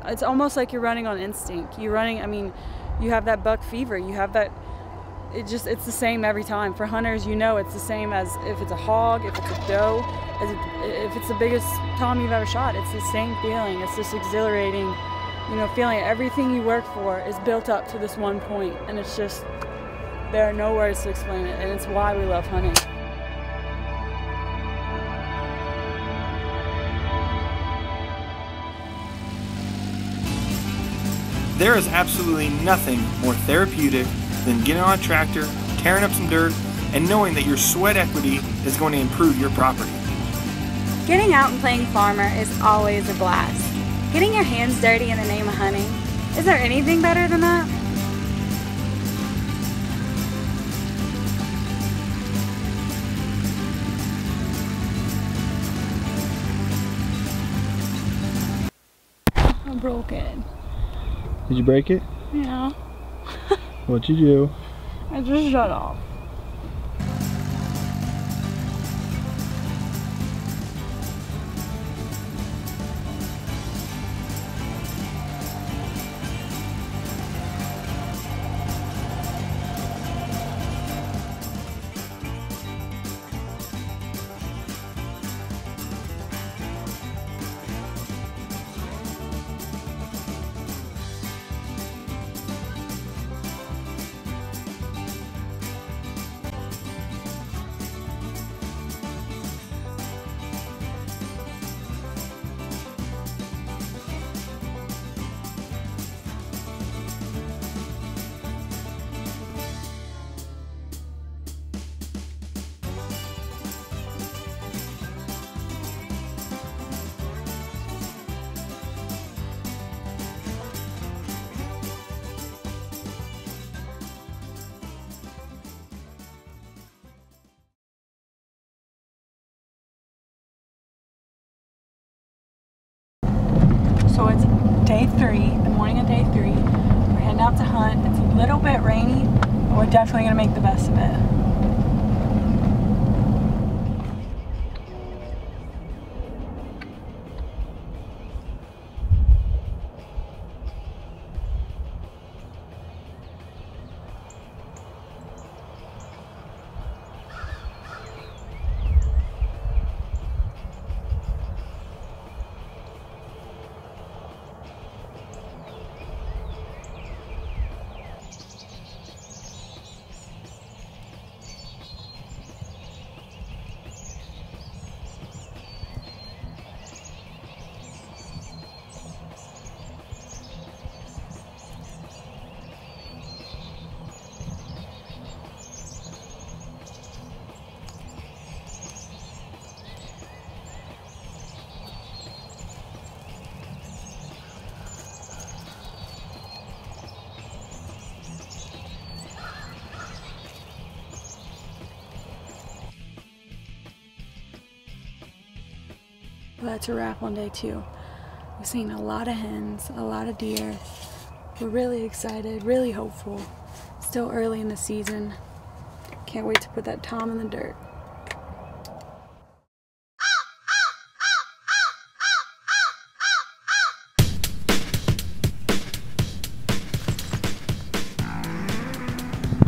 it's almost like you're running on instinct. You're running, I mean, you have that buck fever. You have that, it's the same every time. For hunters, you know, it's the same as if it's a hog, if it's a doe, if it's the biggest tom you've ever shot. It's the same feeling. It's this exhilarating, you know, feeling. Everything you work for is built up to this one point, and it's just, there are no words to explain it, and it's why we love hunting. There is absolutely nothing more therapeutic than getting on a tractor, tearing up some dirt, and knowing that your sweat equity is going to improve your property. Getting out and playing farmer is always a blast. Getting your hands dirty in the name of hunting, is there anything better than that? I broke it. Did you break it? Yeah. What'd you do? I just shut off. So it's day 3, the morning of day 3. We're heading out to hunt. It's a little bit rainy, but we're definitely gonna make the best of it. Well, that's a wrap on day 2. We've seen a lot of hens, a lot of deer. We're really excited, really hopeful. Still early in the season. Can't wait to put that tom in the dirt.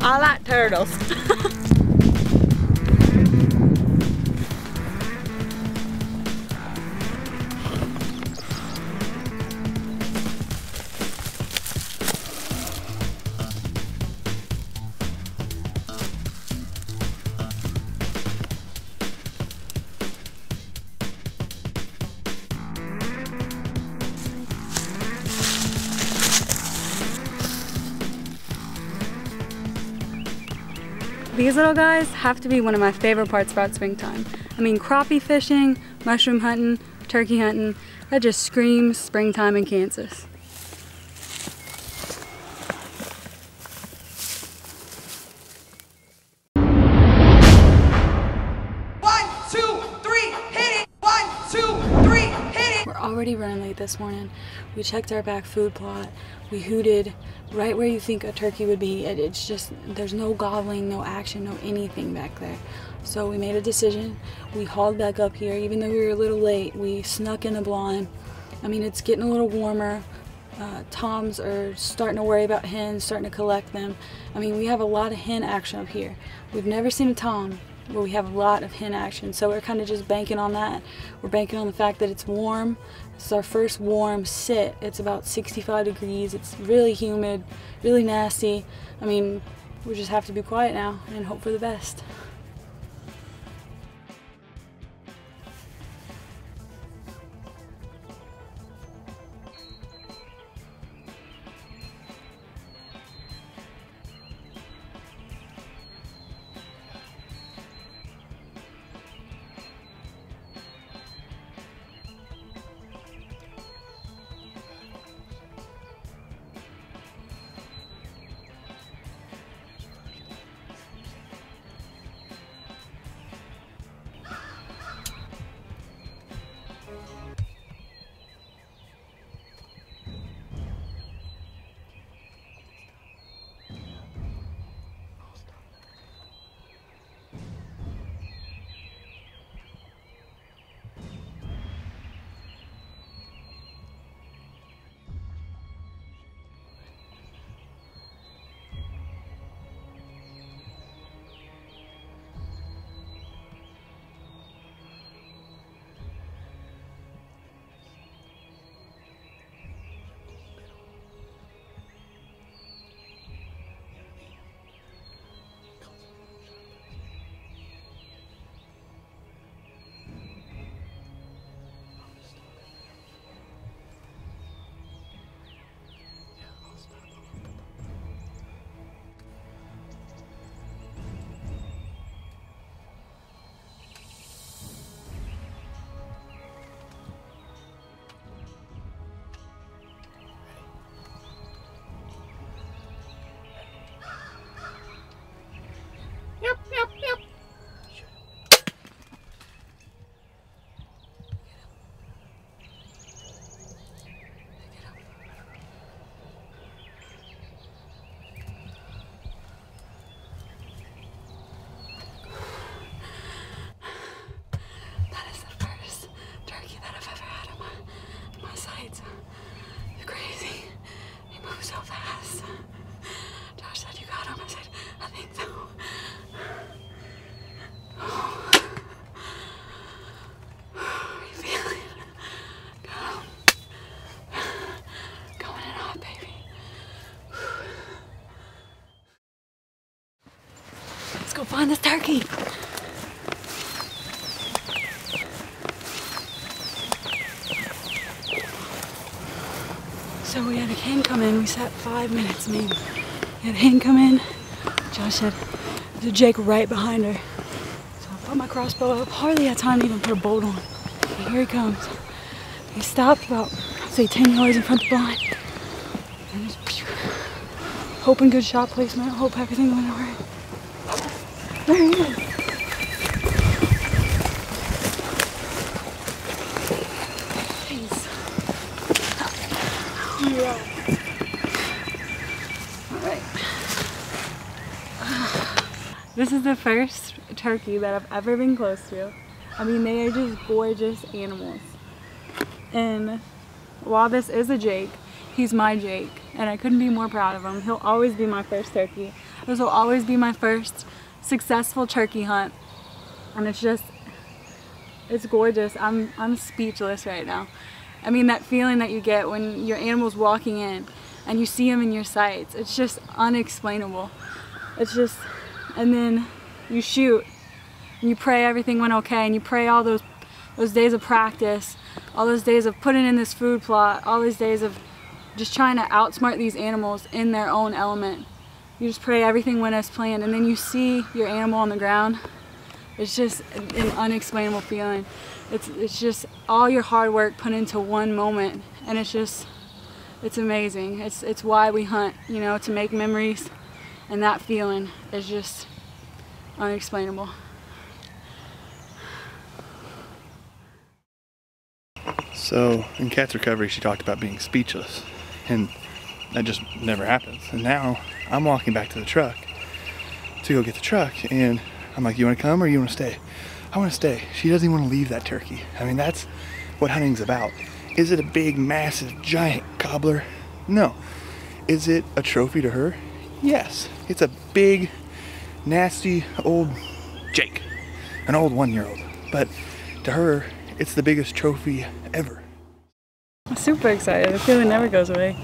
I like turtles. These little guys have to be one of my favorite parts about springtime. I mean, crappie fishing, mushroom hunting, turkey hunting, that just screams springtime in Kansas. Already running late this morning. We checked our back food plot. We hooted right where you think a turkey would be. It's just, there's no gobbling, no action, no anything back there. So we made a decision. We hauled back up here. Even though we were a little late, we snuck in the blind. I mean, it's getting a little warmer. toms are starting to worry about hens, starting to collect them. I mean, we have a lot of hen action up here. We've never seen a tom, but we have a lot of hen action, so we're kind of just banking on that. We're banking on the fact that it's warm. This is our first warm sit. It's about 65 degrees. It's really humid, really nasty. I mean, we just have to be quiet now and hope for the best. Go find this turkey. So we had a hen come in. We sat 5 minutes, maybe. We had a hen come in. Josh said there's a Jake right behind her. So I put my crossbow up. Hardly had time to even put a bolt on. And here he comes. He stopped about, I'd say, 10 yards in front of the blind. And just hoping good shot placement. Hope everything went all right. There he is. Jeez. Yeah. All right. This is the first turkey that I've ever been close to. I mean, they are just gorgeous animals. And while this is a Jake, he's my Jake, and I couldn't be more proud of him. He'll always be my first turkey. This will always be my first successful turkey hunt, and it's gorgeous. I'm speechless right now. I mean, that feeling that you get when your animal's walking in and you see him in your sights, it's just unexplainable. It's just, and then you shoot and you pray everything went okay, and you pray all those days of practice, all those days of putting in this food plot, all these days of just trying to outsmart these animals in their own element. You just pray everything went as planned, and then you see your animal on the ground. It's just an unexplainable feeling. It's just all your hard work put into one moment, and it's amazing. It's why we hunt, you know, to make memories, and that feeling is just unexplainable. So in Kat's recovery, she talked about being speechless, and that just never happens. And now I'm walking back to the truck to go get the truck, and I'm like, you want to come or you want to stay? I want to stay. She doesn't even want to leave that turkey. I mean, that's what hunting's about. Is it a big, massive, giant gobbler? No. Is it a trophy to her? Yes. It's a big, nasty old Jake. An old 1-year-old. But to her, it's the biggest trophy ever. I'm super excited. The feeling never goes away.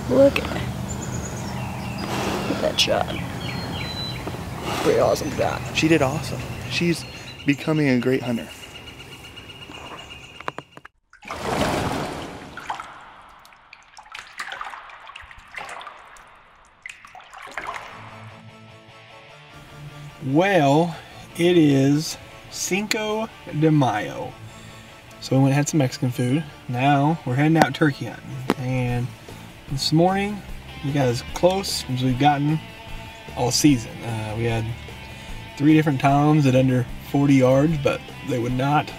Look at that shot. Pretty awesome shot. She did awesome. She's becoming a great hunter. Well, it is Cinco de Mayo. So we went and had some Mexican food. Now we're heading out turkey hunting. And this morning we got as close as we've gotten all season. We had 3 different toms at under 40 yards, but they would not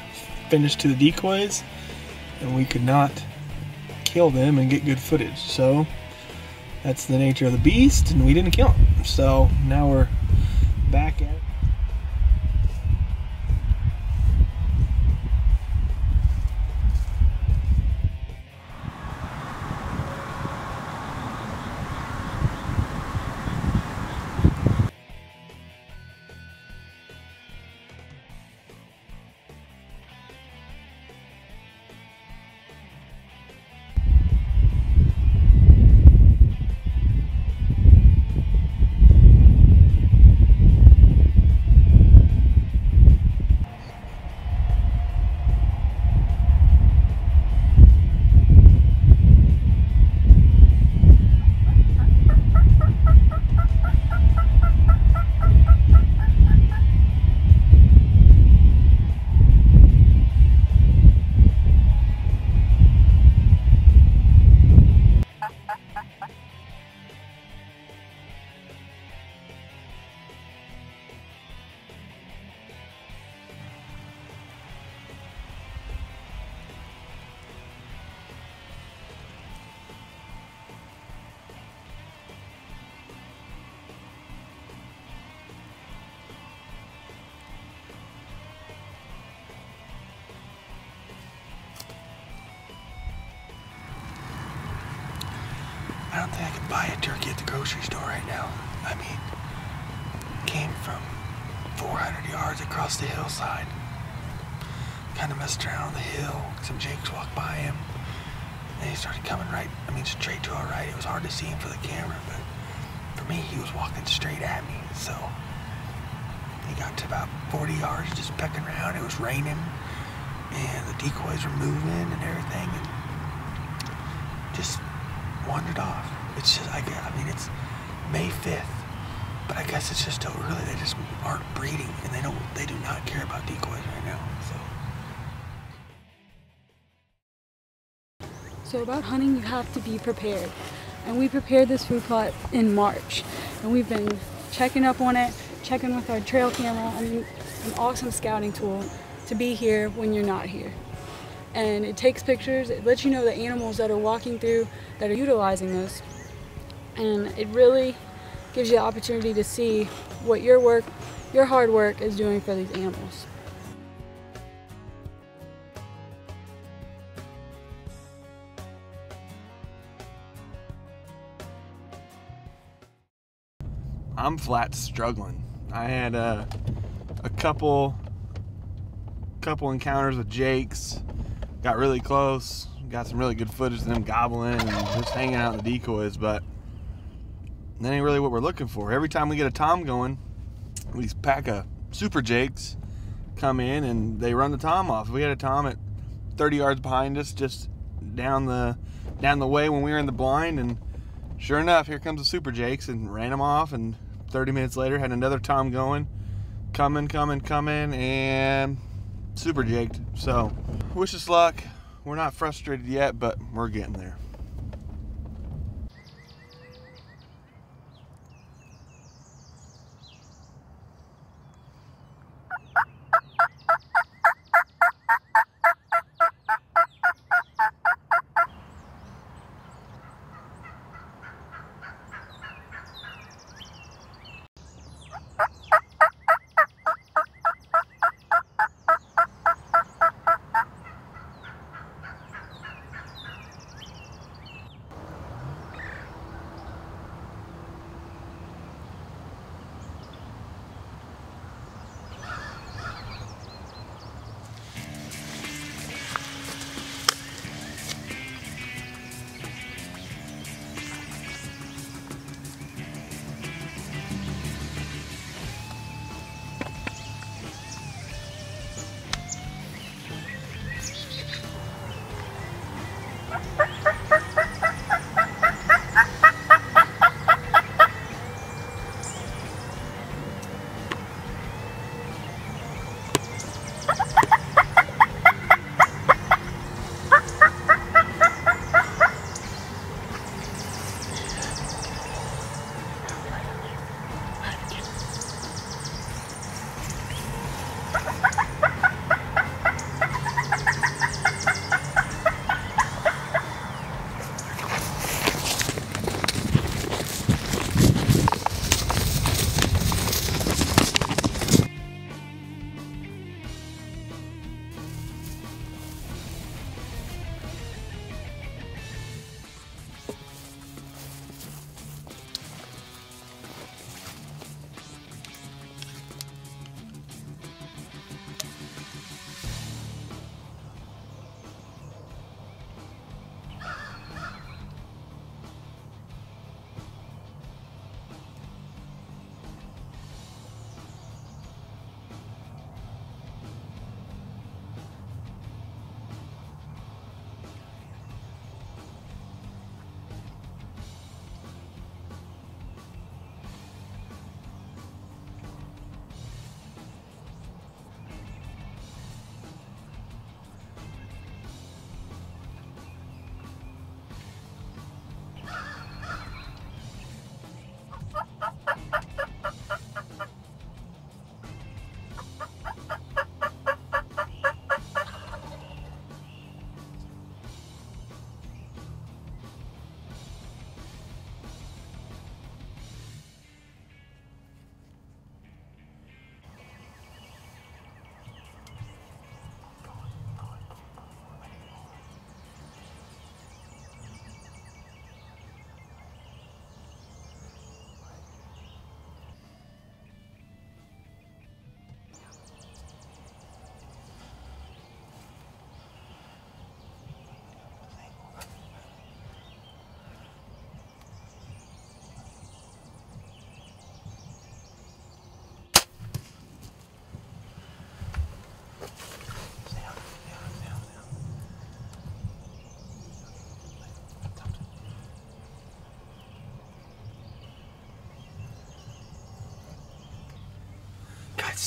finish to the decoys, and we could not kill them and get good footage. So that's the nature of the beast, and we didn't kill them. So now we're back at it. I don't think I could buy a turkey at the grocery store right now. I mean, came from 400 yards across the hillside. Kind of messed around on the hill. Some jakes walked by him. And he started coming straight to our right. It was hard to see him for the camera, but for me, he was walking straight at me. So he got to about 40 yards, just pecking around. It was raining, and the decoys were moving and everything, and just wandered off. It's just, it's May 5th, but I guess it's just still early. They just aren't breeding, and they do not care about decoys right now. So about hunting, you have to be prepared. And we prepared this food plot in March. And we've been checking up on it, checking with our trail camera. I mean, an awesome scouting tool to be here when you're not here. And it takes pictures, it lets you know the animals that are walking through, that are utilizing this. And it really gives you the opportunity to see what your hard work is doing for these animals. I'm flat struggling. I had a couple encounters with jakes, got really close, got some really good footage of them gobbling and just hanging out in the decoys, but that ain't really what we're looking for. Every time we get a tom going, these pack of super jakes come in and they run the tom off. We had a tom at 30 yards behind us, just down the way when we were in the blind, and sure enough, here comes the super jakes and ran them off, and 30 minutes later had another tom going, coming, and super jaked. So wish us luck. We're not frustrated yet, but we're getting there.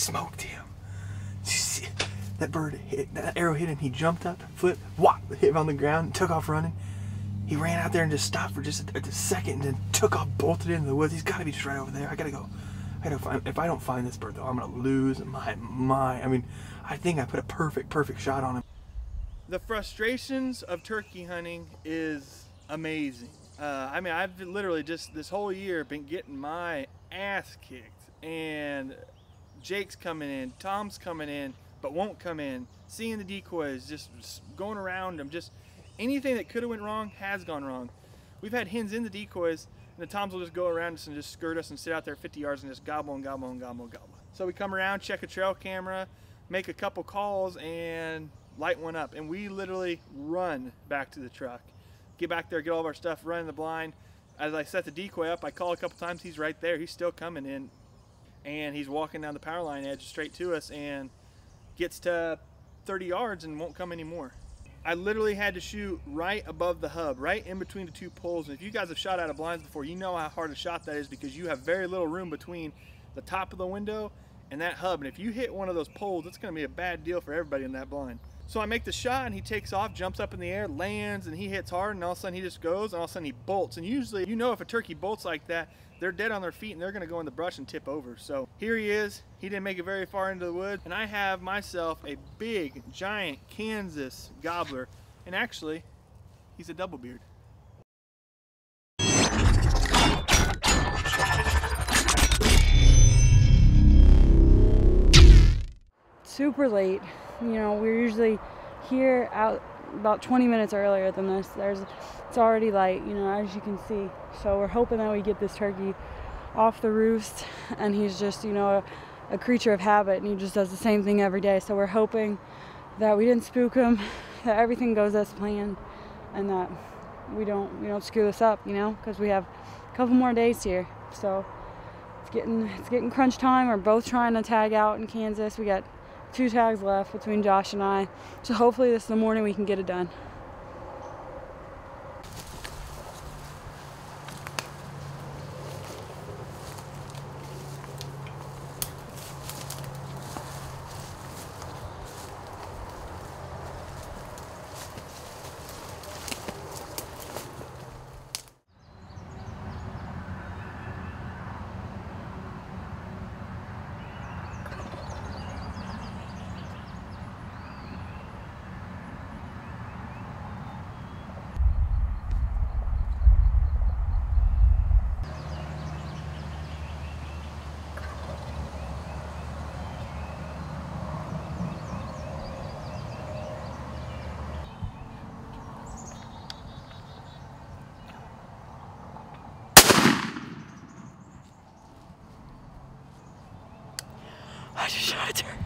smoked him. That bird hit, that arrow hit him. He jumped up, flipped, whop, hit him on the ground, took off running. He ran out there and just stopped for just a second and then took off, bolted into the woods. He's got to be just right over there. I gotta go. I gotta find. If I don't find this bird though, I'm gonna lose my mind. I mean, I think I put a perfect shot on him. The frustrations of turkey hunting is amazing. I mean, I've literally just this whole year been getting my ass kicked, and Jake's coming in, Tom's coming in, but won't come in. Seeing the decoys, just going around them, just anything that could have went wrong has gone wrong. We've had hens in the decoys, and the toms will just go around us and just skirt us and sit out there 50 yards and just gobble and gobble and gobble and gobble. So we come around, check a trail camera, make a couple calls, and light one up. And we literally run back to the truck. Get back there, get all of our stuff, run in the blind. As I set the decoy up, I call a couple times, he's right there. He's still coming in. And he's walking down the power line edge straight to us and gets to 30 yards and won't come anymore. I literally had to shoot right above the hub, right in between the two poles. And if you guys have shot out of blinds before, you know how hard a shot that is because you have very little room between the top of the window and that hub. And if you hit one of those poles, it's gonna be a bad deal for everybody in that blind. So I make the shot and he takes off, jumps up in the air, lands, and he hits hard, and all of a sudden he just goes, and all of a sudden he bolts. And usually, you know, if a turkey bolts like that, they're dead on their feet and they're gonna go in the brush and tip over. So here he is. He didn't make it very far into the woods, and I have myself a big, giant Kansas gobbler. And actually, he's a double beard. Super late. You know, we're usually here out about 20 minutes earlier than this. It's already light, you know, as you can see. So we're hoping that we get this turkey off the roost, and he's just, you know, a creature of habit, and he just does the same thing every day. So we're hoping that we didn't spook him, that everything goes as planned, and that we don't screw this up, you know, because we have a couple more days here. So it's getting crunch time. We're both trying to tag out in Kansas. We got 2 tags left between Josh and I. So hopefully this is the morning we can get it done. I just shot a turkey.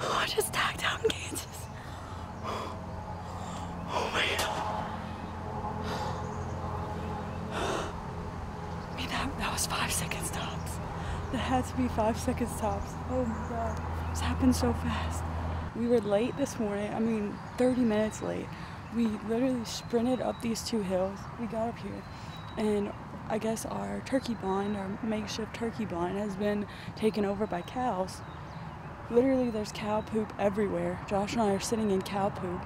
I just tagged out in Kansas. Oh my God. I mean, that was 5 seconds tops. That had to be 5 seconds tops. Oh my God. This happened so fast. We were late this morning. I mean, 30 minutes late. We literally sprinted up these 2 hills. We got up here, and I guess our turkey blind, our makeshift turkey blind, has been taken over by cows. Literally, there's cow poop everywhere. Josh and I are sitting in cow poop.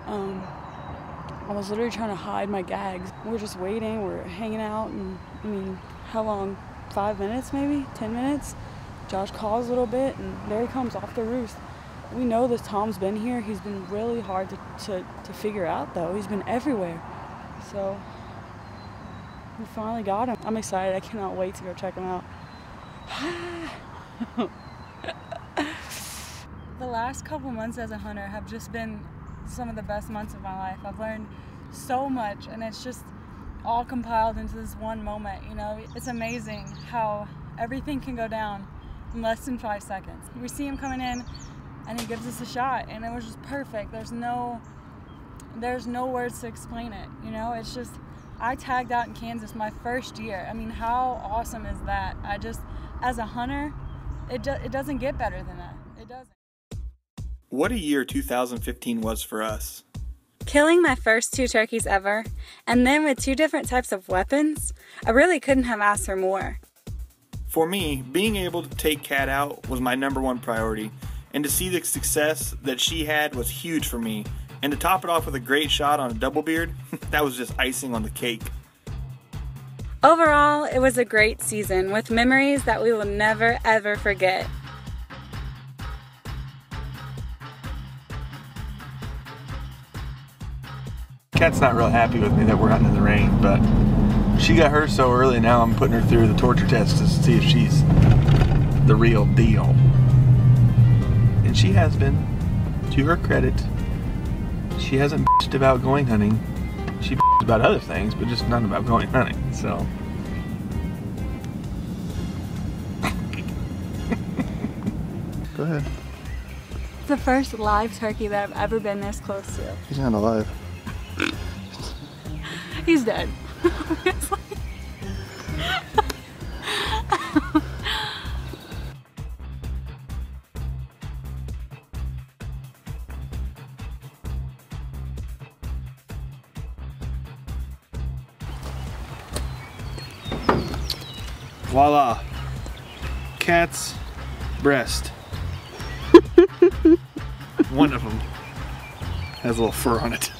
I was literally trying to hide my gags. We're just waiting, we're hanging out, and I mean, how long? 5 minutes maybe? 10 minutes? Josh calls a little bit, and there he comes off the roost. We know this Tom's been here. He's been really hard to figure out, though. He's been everywhere. So we finally got him. I'm excited. I cannot wait to go check him out. The last couple months as a hunter have just been some of the best months of my life. I've learned so much, and it's just all compiled into this one moment. You know, it's amazing how everything can go down in less than 5 seconds. We see him coming in, and he gives us a shot, and it was just perfect. There's no words to explain it. You know, it's just, I tagged out in Kansas my first year. I mean, how awesome is that? As a hunter, it doesn't get better than that. It doesn't. What a year 2015 was for us. Killing my first 2 turkeys ever, and then with 2 different types of weapons, I really couldn't have asked for more. For me, being able to take Kat out was my #1 priority, and to see the success that she had was huge for me. And to top it off with a great shot on a double beard, that was just icing on the cake. Overall, it was a great season with memories that we will never ever forget. Kat's not real happy with me that we're hunting in the rain, but she got hers so early, now I'm putting her through the torture test to see if she's the real deal. And she has been, to her credit. She hasn't bitched about going hunting. She bitched about other things, but just not about going hunting, so. Go ahead. It's the first live turkey that I've ever been this close to. He's not alive. He's dead. Voila. Cat's breast. One of them has a little fur on it.